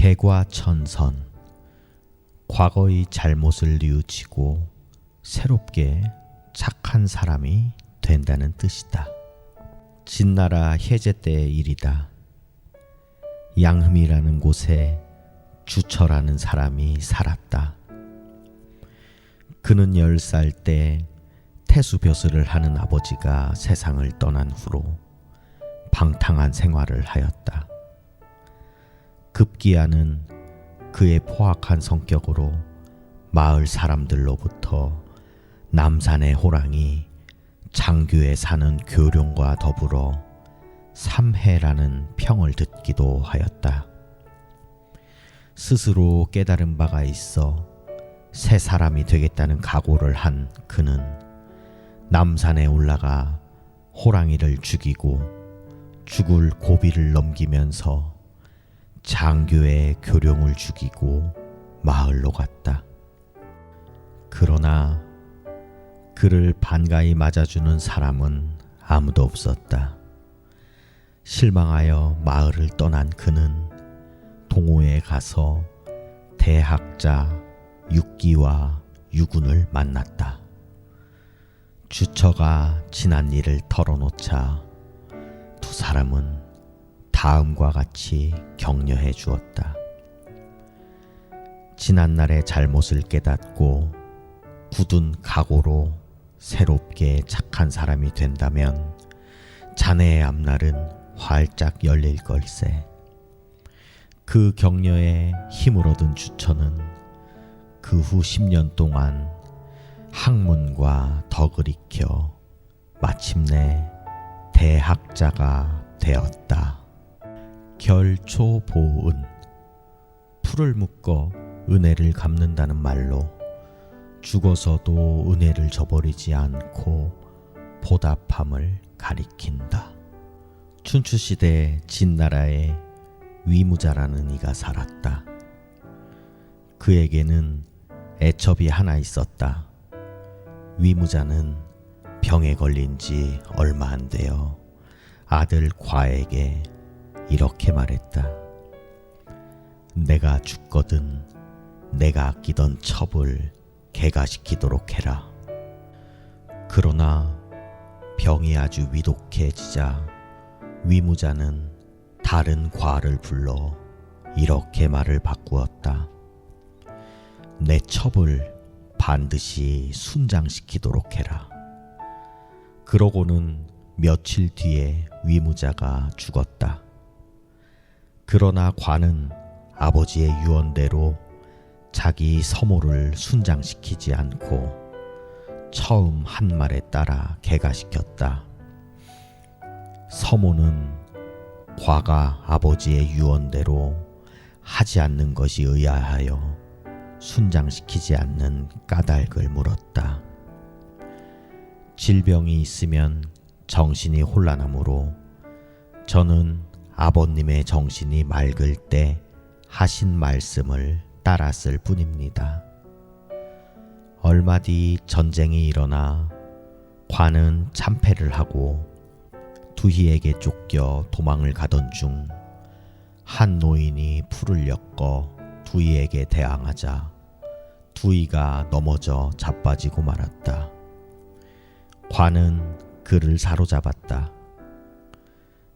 개과천선, 과거의 잘못을 뉘우치고 새롭게 착한 사람이 된다는 뜻이다. 진나라 해제 때의 일이다. 양흠이라는 곳에 주처라는 사람이 살았다. 그는 10살 때 태수벼슬을 하는 아버지가 세상을 떠난 후로 방탕한 생활을 하였다. 급기야는 그의 포악한 성격으로 마을 사람들로부터 남산의 호랑이 장교에 사는 교룡과 더불어 삼해라는 평을 듣기도 하였다. 스스로 깨달은 바가 있어 새 사람이 되겠다는 각오를 한 그는 남산에 올라가 호랑이를 죽이고 죽을 고비를 넘기면서 장교의 교룡을 죽이고 마을로 갔다. 그러나 그를 반가이 맞아주는 사람은 아무도 없었다. 실망하여 마을을 떠난 그는 동호회에 가서 대학자 육기와 유군을 만났다. 주처가 지난 일을 털어놓자 두 사람은 다음과 같이 격려해 주었다. 지난날의 잘못을 깨닫고 굳은 각오로 새롭게 착한 사람이 된다면 자네의 앞날은 활짝 열릴 걸세. 그 격려에 힘을 얻은 주처는 그 후 10년 동안 학문과 덕을 익혀 마침내 대학자가 되었다. 결초보은, 풀을 묶어 은혜를 갚는다는 말로 죽어서도 은혜를 저버리지 않고 보답함을 가리킨다. 춘추시대 진나라에 위무자라는 이가 살았다. 그에게는 애첩이 하나 있었다. 위무자는 병에 걸린 지 얼마 안 되어 아들 과에게 이렇게 말했다. 내가 죽거든 내가 아끼던 첩을 개가시키도록 해라. 그러나 병이 아주 위독해지자 위무자는 다른 과를 불러 이렇게 말을 바꾸었다. 내 첩을 반드시 순장시키도록 해라. 그러고는 며칠 뒤에 위무자가 죽었다. 그러나 관은 아버지의 유언대로 자기 서모를 순장시키지 않고 처음 한 말에 따라 개가시켰다. 서모는 과가 아버지의 유언대로 하지 않는 것이 의아하여 순장시키지 않는 까닭을 물었다. 질병이 있으면 정신이 혼란하므로 저는 아버님의 정신이 맑을 때 하신 말씀을 따랐을 뿐입니다. 얼마 뒤 전쟁이 일어나 관은 참패를 하고 두희에게 쫓겨 도망을 가던 중 한 노인이 풀을 엮어 두희에게 대항하자 두희가 넘어져 자빠지고 말았다. 관은 그를 사로잡았다.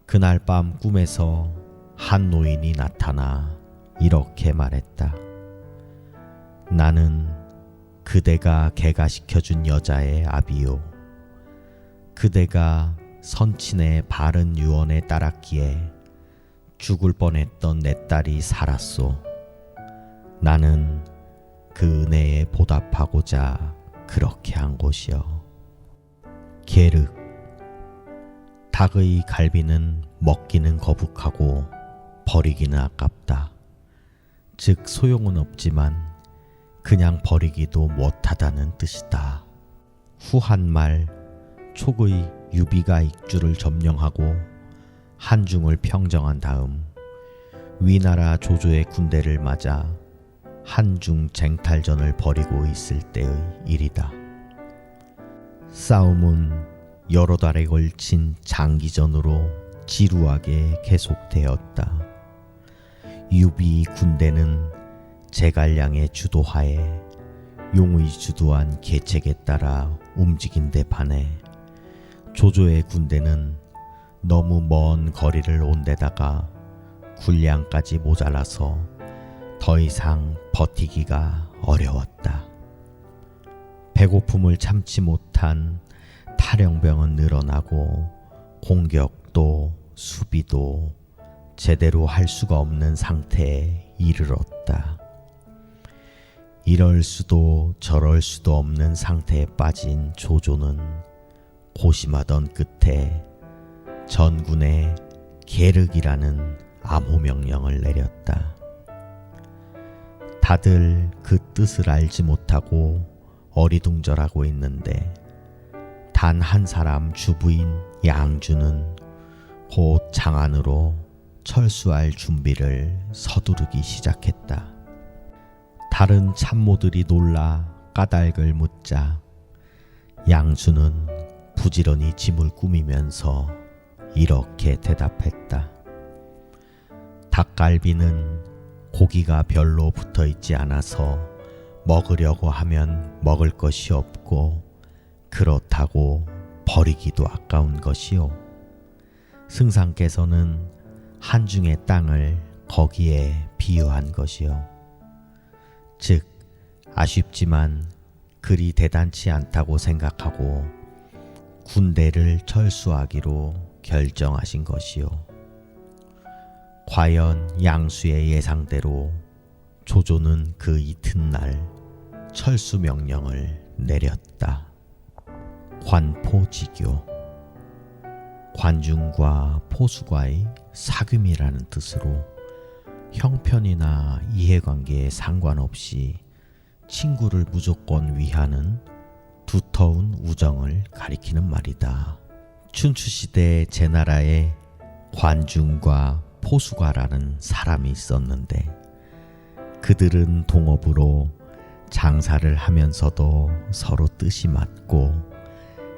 그날 밤 꿈에서 한 노인이 나타나 이렇게 말했다. 나는 그대가 개가시켜준 여자의 아비요. 그대가 선친의 바른 유언에 따랐기에 죽을 뻔했던 내 딸이 살았소. 나는 그 은혜에 보답하고자 그렇게 한 것이요. 계륵, 닭의 갈비는 먹기는 거북하고 버리기는 아깝다. 즉 소용은 없지만 그냥 버리기도 못하다는 뜻이다. 후한말 촉의 유비가 익주를 점령하고 한중을 평정한 다음 위나라 조조의 군대를 맞아 한중 쟁탈전을 벌이고 있을 때의 일이다. 싸움은 여러 달에 걸친 장기전으로 지루하게 계속되었다. 유비 군대는 제갈량의 주도하에 용의 주도한 계책에 따라 움직인 데 반해 조조의 군대는 너무 먼 거리를 온 데다가 군량까지 모자라서 더 이상 버티기가 어려웠다. 배고픔을 참지 못한 탈영병은 늘어나고 공격도 수비도 제대로 할 수가 없는 상태에 이르렀다. 이럴 수도 저럴 수도 없는 상태에 빠진 조조는 고심하던 끝에 전군에 계륵이라는 암호 명령을 내렸다. 다들 그 뜻을 알지 못하고 어리둥절하고 있는데 단 한 사람 주부인 양주는 곧 장안으로 철수할 준비를 서두르기 시작했다. 다른 참모들이 놀라 까닭을 묻자 양주는 부지런히 짐을 꾸미면서 이렇게 대답했다. 닭갈비는 고기가 별로 붙어 있지 않아서 먹으려고 하면 먹을 것이 없고 그렇다고 버리기도 아까운 것이요. 승상께서는 한중의 땅을 거기에 비유한 것이요. 즉 아쉽지만 그리 대단치 않다고 생각하고 군대를 철수하기로 결정하신 것이요. 과연 양수의 예상대로 조조는 그 이튿날 철수 명령을 내렸다. 관포지교, 관중과 포수과의 사귐이라는 뜻으로 형편이나 이해관계에 상관없이 친구를 무조건 위하는 두터운 우정을 가리키는 말이다. 춘추시대 제나라에 관중과 포수과라는 사람이 있었는데 그들은 동업으로 장사를 하면서도 서로 뜻이 맞고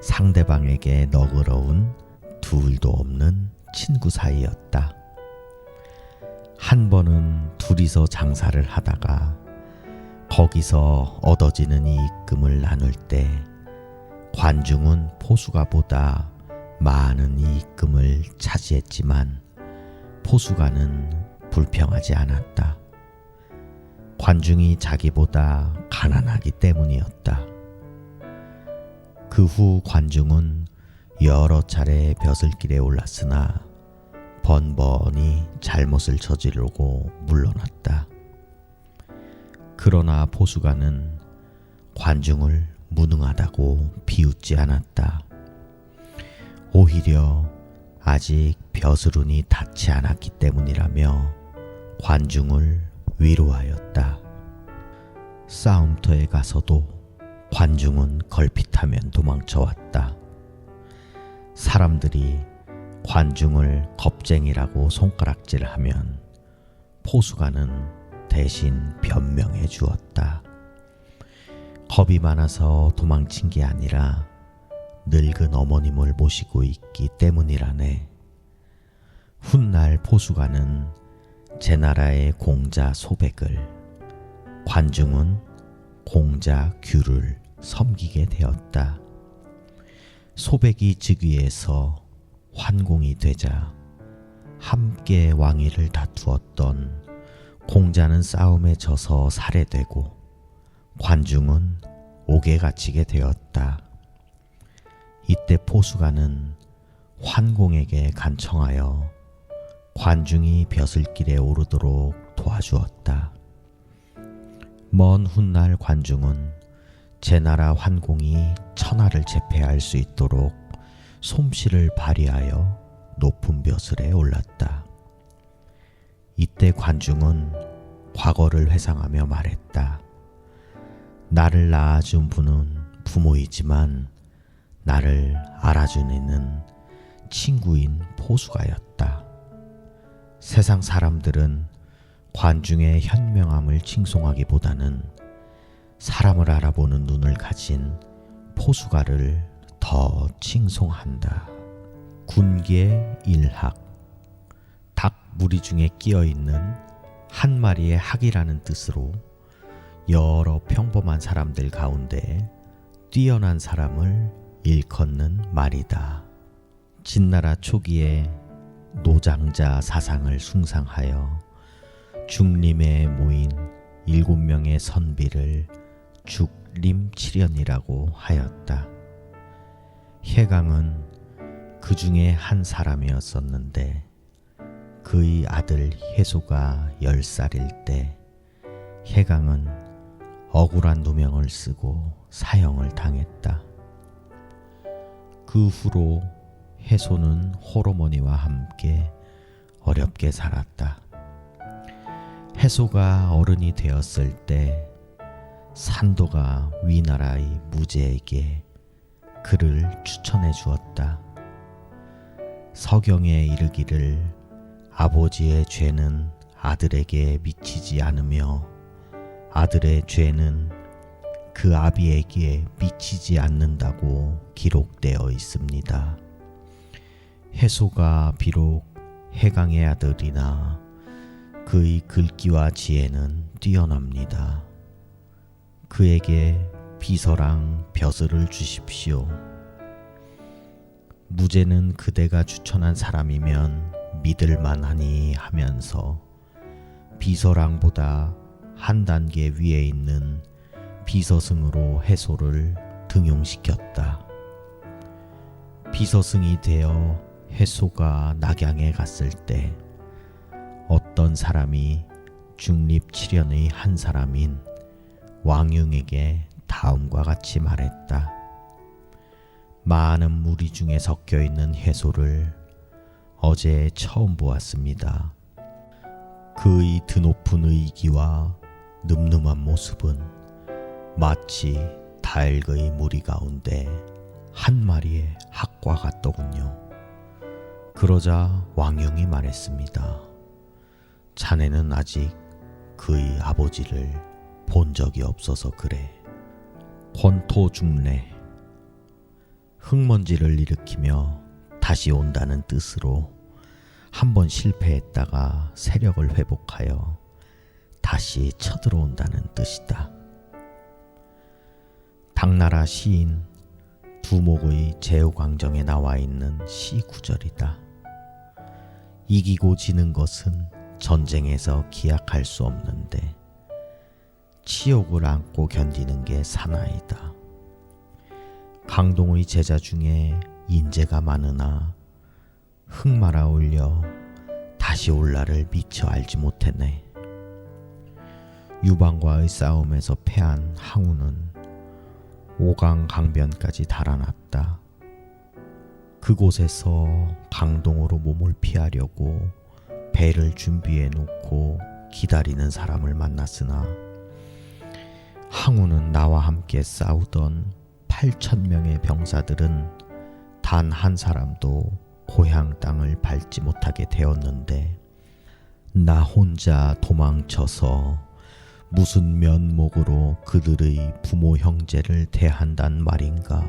상대방에게 너그러운 둘도 없는 친구 사이였다. 한 번은 둘이서 장사를 하다가 거기서 얻어지는 이익금을 나눌 때 관중은 포수가보다 많은 이익금을 차지했지만 포수가는 불평하지 않았다. 관중이 자기보다 가난하기 때문이었다. 그 후 관중은 여러 차례 벼슬길에 올랐으나 번번이 잘못을 저지르고 물러났다. 그러나 포수가는 관중을 무능하다고 비웃지 않았다. 오히려 아직 벼슬운이 닿지 않았기 때문이라며 관중을 위로하였다. 싸움터에 가서도 관중은 걸핏하면 도망쳐왔다. 사람들이 관중을 겁쟁이라고 손가락질하면 포수가는 대신 변명해 주었다. 겁이 많아서 도망친 게 아니라 늙은 어머님을 모시고 있기 때문이라네. 훗날 포수가는 제나라의 공자 소백을, 관중은 공자 규를 섬기게 되었다. 소백이 즉위해서 환공이 되자 함께 왕위를 다투었던 공자는 싸움에 져서 살해되고 관중은 옥에 갇히게 되었다. 이때 포수가는 환공에게 간청하여 관중이 벼슬길에 오르도록 도와주었다. 먼 훗날 관중은 제나라 환공이 천하를 제패할 수 있도록 솜씨를 발휘하여 높은 벼슬에 올랐다. 이때 관중은 과거를 회상하며 말했다. 나를 낳아준 분은 부모이지만 나를 알아준 이는 친구인 포수가였다. 세상 사람들은 관중의 현명함을 칭송하기보다는 사람을 알아보는 눈을 가진 포수가를 더 칭송한다. 군계 일학, 닭 무리 중에 끼어있는 한 마리의 학이라는 뜻으로 여러 평범한 사람들 가운데 뛰어난 사람을 일컫는 말이다. 진나라 초기에 노장자 사상을 숭상하여 중림에 모인 7명의 선비를 죽림칠연이라고 하였다. 해강은 그 중에 한 사람이었었는데 그의 아들 해소가 10살일 때 해강은 억울한 누명을 쓰고 사형을 당했다. 그 후로 해소는 홀어머니와 함께 어렵게 살았다. 해소가 어른이 되었을 때 산도가 위나라의 무제에게 그를 추천해 주었다. 서경에 이르기를 아버지의 죄는 아들에게 미치지 않으며 아들의 죄는 그 아비에게 미치지 않는다고 기록되어 있습니다. 해소가 비록 해강의 아들이나 그의 글귀와 지혜는 뛰어납니다. 그에게 비서랑 벼슬을 주십시오. 무제는 그대가 추천한 사람이면 믿을만하니 하면서 비서랑보다 한 단계 위에 있는 비서승으로 해소를 등용시켰다. 비서승이 되어 해소가 낙양에 갔을 때 어떤 사람이 중립칠연의 한 사람인 왕융에게 다음과 같이 말했다. 많은 무리 중에 섞여 있는 해소를 어제 처음 보았습니다. 그의 드높은 의기와 늠름한 모습은 마치 다엘의 무리 가운데 한 마리의 학과 같더군요. 그러자 왕영이 말했습니다. 자네는 아직 그의 아버지를 본 적이 없어서 그래. 권토중래, 흙먼지를 일으키며 다시 온다는 뜻으로 한번 실패했다가 세력을 회복하여 다시 쳐들어온다는 뜻이다. 당나라 시인 두목의 제후광정에 나와 있는 시 구절이다. 이기고 지는 것은 전쟁에서 기약할 수 없는데 치욕을 안고 견디는 게 사나이다. 강동의 제자 중에 인재가 많으나 흙 말아 올려 다시 올 날을 미처 알지 못했네. 유방과의 싸움에서 패한 항우는 오강 강변까지 달아났다. 그곳에서 강동으로 몸을 피하려고 배를 준비해 놓고 기다리는 사람을 만났으나 항우는 나와 함께 싸우던 8,000명의 병사들은 단 한 사람도 고향 땅을 밟지 못하게 되었는데 나 혼자 도망쳐서 무슨 면목으로 그들의 부모 형제를 대한단 말인가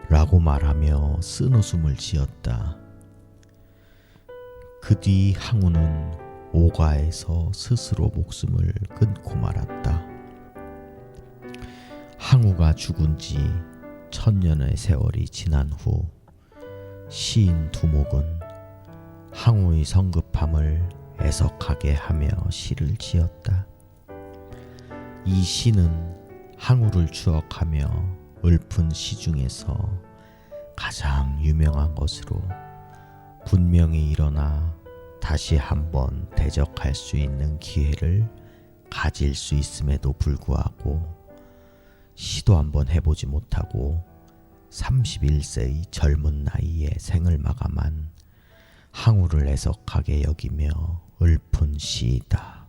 라고 말하며 쓴웃음을 지었다. 그 뒤 항우는 오가에서 스스로 목숨을 끊고 말았다. 항우가 죽은 지 1000년의 세월이 지난 후 시인 두목은 항우의 성급함을 애석하게 하며 시를 지었다. 이 시는 항우를 추억하며 읊은 시 중에서 가장 유명한 것으로 분명히 일어나 다시 한번 대적할 수 있는 기회를 가질 수 있음에도 불구하고 시도 한번 해보지 못하고 31세의 젊은 나이에 생을 마감한 항우를 애석하게 여기며 읊은 시이다.